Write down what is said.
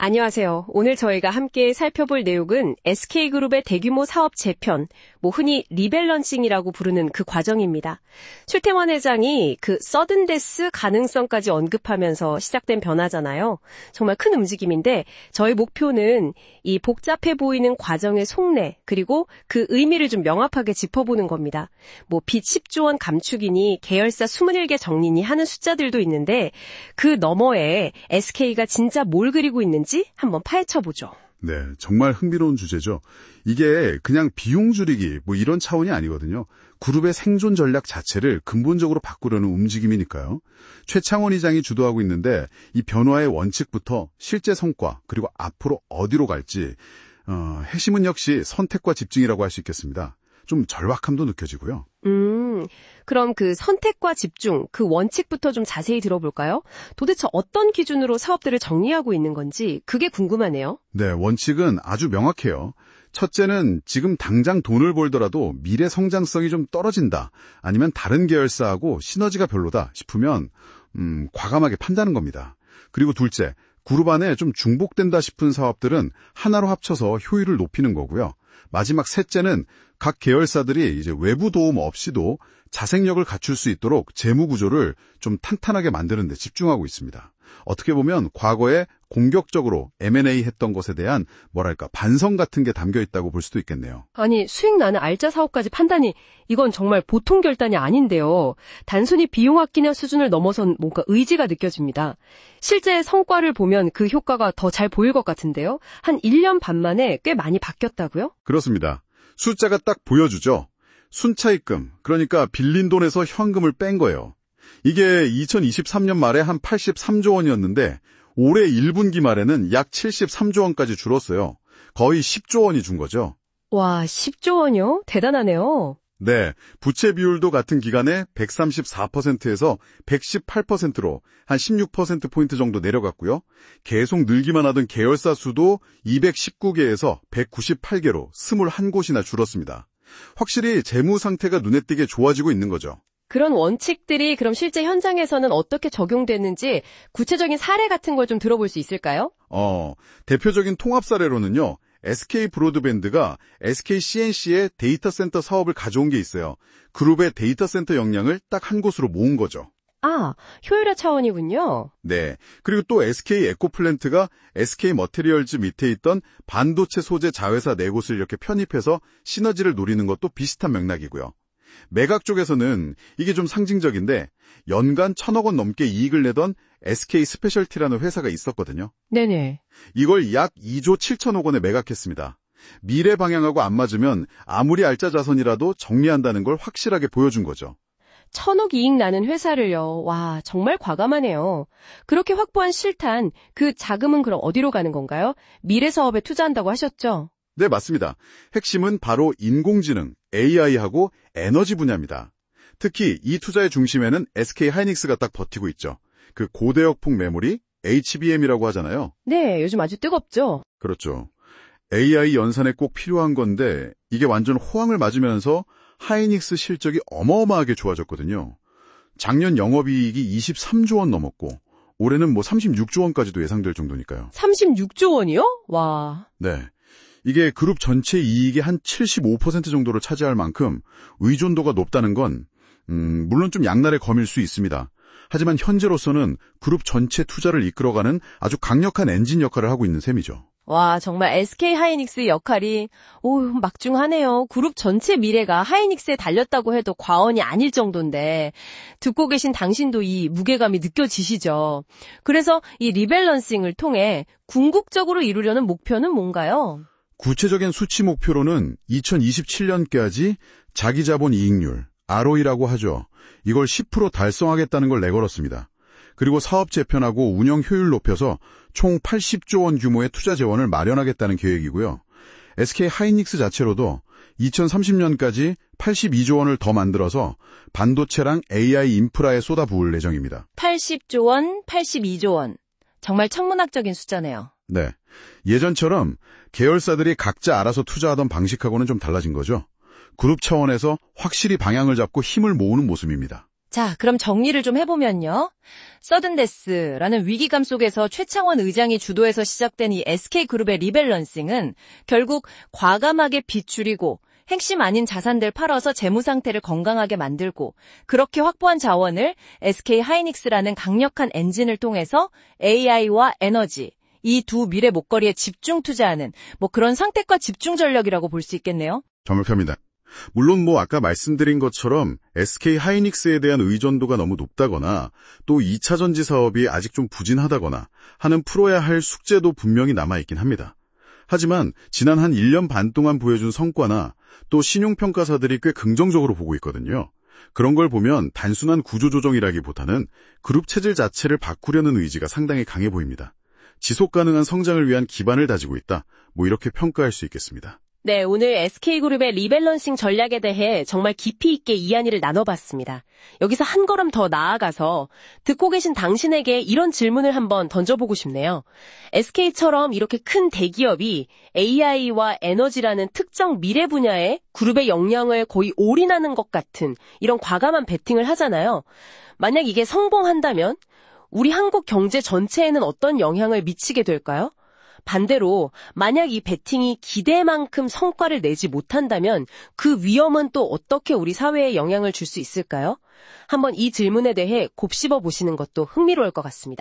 안녕하세요. 오늘 저희가 함께 살펴볼 내용은 SK그룹의 대규모 사업 재편, 흔히 리밸런싱이라고 부르는 그 과정입니다. 최태원 회장이 그 서든데스 가능성까지 언급하면서 시작된 변화잖아요. 정말 큰 움직임인데 저희 목표는 이 복잡해 보이는 과정의 속내 그리고 그 의미를 좀 명확하게 짚어보는 겁니다. 빚 10조 원 감축이니 계열사 21개 정리니 하는 숫자들도 있는데 그 너머에 SK가 진짜 뭘 그리고 있는지 한번 파헤쳐보죠. 네, 정말 흥미로운 주제죠. 이게 그냥 비용 줄이기 이런 차원이 아니거든요. 그룹의 생존 전략 자체를 근본적으로 바꾸려는 움직임이니까요. 최창원 이장이 주도하고 있는데 이 변화의 원칙부터 실제 성과 그리고 앞으로 어디로 갈지 핵심은 역시 선택과 집중이라고 할 수 있겠습니다. 좀 절박함도 느껴지고요. 그럼 그 선택과 집중, 그 원칙부터 좀 자세히 들어볼까요? 도대체 어떤 기준으로 사업들을 정리하고 있는 건지 그게 궁금하네요. 네, 원칙은 아주 명확해요. 첫째는 지금 당장 돈을 벌더라도 미래 성장성이 좀 떨어진다. 아니면 다른 계열사하고 시너지가 별로다 싶으면 과감하게 판다는 겁니다. 그리고 둘째, 그룹 안에 좀 중복된다 싶은 사업들은 하나로 합쳐서 효율을 높이는 거고요. 마지막 셋째는 각 계열사들이 이제 외부 도움 없이도 자생력을 갖출 수 있도록 재무 구조를 좀 탄탄하게 만드는 데 집중하고 있습니다. 어떻게 보면 과거에 공격적으로 M&A 했던 것에 대한 반성 같은 게 담겨 있다고 볼 수도 있겠네요. 아니, 수익 나는 알짜 사업까지 판다니 이건 정말 보통 결단이 아닌데요. 단순히 비용 아끼는 수준을 넘어선 뭔가 의지가 느껴집니다. 실제 성과를 보면 그 효과가 더 잘 보일 것 같은데요. 한 1년 반 만에 꽤 많이 바뀌었다고요? 그렇습니다. 숫자가 딱 보여주죠. 순차입금, 그러니까 빌린 돈에서 현금을 뺀 거예요. 이게 2023년 말에 한 83조 원이었는데 올해 1분기 말에는 약 73조 원까지 줄었어요. 거의 10조 원이 준 거죠. 와, 10조 원이요? 대단하네요. 네, 부채 비율도 같은 기간에 134%에서 118%로 한 16%포인트 정도 내려갔고요. 계속 늘기만 하던 계열사 수도 219개에서 198개로 21곳이나 줄었습니다. 확실히 재무 상태가 눈에 띄게 좋아지고 있는 거죠. 그런 원칙들이 그럼 실제 현장에서는 어떻게 적용되는지 구체적인 사례 같은 걸 좀 들어볼 수 있을까요? 대표적인 통합 사례로는요. SK 브로드밴드가 SK CNC의 데이터 센터 사업을 가져온 게 있어요. 그룹의 데이터 센터 역량을 딱 한 곳으로 모은 거죠. 아, 효율화 차원이군요. 네. 그리고 또 SK 에코플랜트가 SK 머테리얼즈 밑에 있던 반도체 소재 자회사 4곳을 이렇게 편입해서 시너지를 노리는 것도 비슷한 맥락이고요. 매각 쪽에서는 이게 좀 상징적인데 연간 1,000억 원 넘게 이익을 내던 SK 스페셜티라는 회사가 있었거든요. 네네. 이걸 약 2조 7천억 원에 매각했습니다. 미래 방향하고 안 맞으면 아무리 알짜 자선이라도 정리한다는 걸 확실하게 보여준 거죠. 1,000억 이익 나는 회사를요. 와, 정말 과감하네요. 그렇게 확보한 실탄, 그 자금은 그럼 어디로 가는 건가요? 미래 사업에 투자한다고 하셨죠? 네, 맞습니다. 핵심은 바로 인공지능, AI하고 에너지 분야입니다. 특히 이 투자의 중심에는 SK 하이닉스가 딱 버티고 있죠. 그 고대역폭 메모리, HBM이라고 하잖아요. 네, 요즘 아주 뜨겁죠? 그렇죠. AI 연산에 꼭 필요한 건데 이게 완전 호황을 맞으면서 하이닉스 실적이 어마어마하게 좋아졌거든요. 작년 영업이익이 23조 원 넘었고 올해는 36조 원까지도 예상될 정도니까요. 36조 원이요? 와. 네. 이게 그룹 전체 이익의 한 75% 정도를 차지할 만큼 의존도가 높다는 건 물론 좀 양날의 검일 수 있습니다. 하지만 현재로서는 그룹 전체 투자를 이끌어가는 아주 강력한 엔진 역할을 하고 있는 셈이죠. 와, 정말 SK 하이닉스의 역할이 막중하네요. 그룹 전체 미래가 하이닉스에 달렸다고 해도 과언이 아닐 정도인데 듣고 계신 당신도 이 무게감이 느껴지시죠? 그래서 이 리밸런싱을 통해 궁극적으로 이루려는 목표는 뭔가요? 구체적인 수치 목표로는 2027년까지 자기자본 이익률, ROE라고 하죠. 이걸 10% 달성하겠다는 걸 내걸었습니다. 그리고 사업 재편하고 운영 효율 높여서 총 80조 원 규모의 투자 재원을 마련하겠다는 계획이고요. SK 하이닉스 자체로도 2030년까지 82조 원을 더 만들어서 반도체랑 AI 인프라에 쏟아부을 예정입니다. 80조 원, 82조 원. 정말 천문학적인 숫자네요. 네. 예전처럼 계열사들이 각자 알아서 투자하던 방식하고는 좀 달라진 거죠. 그룹 차원에서 확실히 방향을 잡고 힘을 모으는 모습입니다. 자, 그럼 정리를 좀 해보면요. 서든데스라는 위기감 속에서 최창원 의장이 주도해서 시작된 이 SK그룹의 리밸런싱은 결국 과감하게 비추리고 핵심 아닌 자산들 팔아서 재무 상태를 건강하게 만들고 그렇게 확보한 자원을 SK하이닉스라는 강력한 엔진을 통해서 AI와 에너지, 이 두 미래 목걸이에 집중 투자하는 그런 선택과 집중 전략이라고 볼 수 있겠네요. 정확합니다. 물론 아까 말씀드린 것처럼 SK 하이닉스에 대한 의존도가 너무 높다거나 또 2차 전지 사업이 아직 좀 부진하다거나 하는 풀어야 할 숙제도 분명히 남아있긴 합니다. 하지만 지난 한 1년 반 동안 보여준 성과나 또 신용평가사들이 꽤 긍정적으로 보고 있거든요. 그런 걸 보면 단순한 구조조정이라기보다는 그룹 체질 자체를 바꾸려는 의지가 상당히 강해 보입니다. 지속 가능한 성장을 위한 기반을 다지고 있다. 이렇게 평가할 수 있겠습니다. 네, 오늘 SK그룹의 리밸런싱 전략에 대해 정말 깊이 있게 이야기를 나눠봤습니다. 여기서 한 걸음 더 나아가서 듣고 계신 당신에게 이런 질문을 한번 던져보고 싶네요. SK처럼 이렇게 큰 대기업이 AI와 에너지라는 특정 미래 분야에 그룹의 역량을 거의 올인하는 것 같은 이런 과감한 베팅을 하잖아요. 만약 이게 성공한다면 우리 한국 경제 전체에는 어떤 영향을 미치게 될까요? 반대로 만약 이 베팅이 기대만큼 성과를 내지 못한다면 그 위험은 또 어떻게 우리 사회에 영향을 줄 수 있을까요? 한번 이 질문에 대해 곱씹어 보시는 것도 흥미로울 것 같습니다.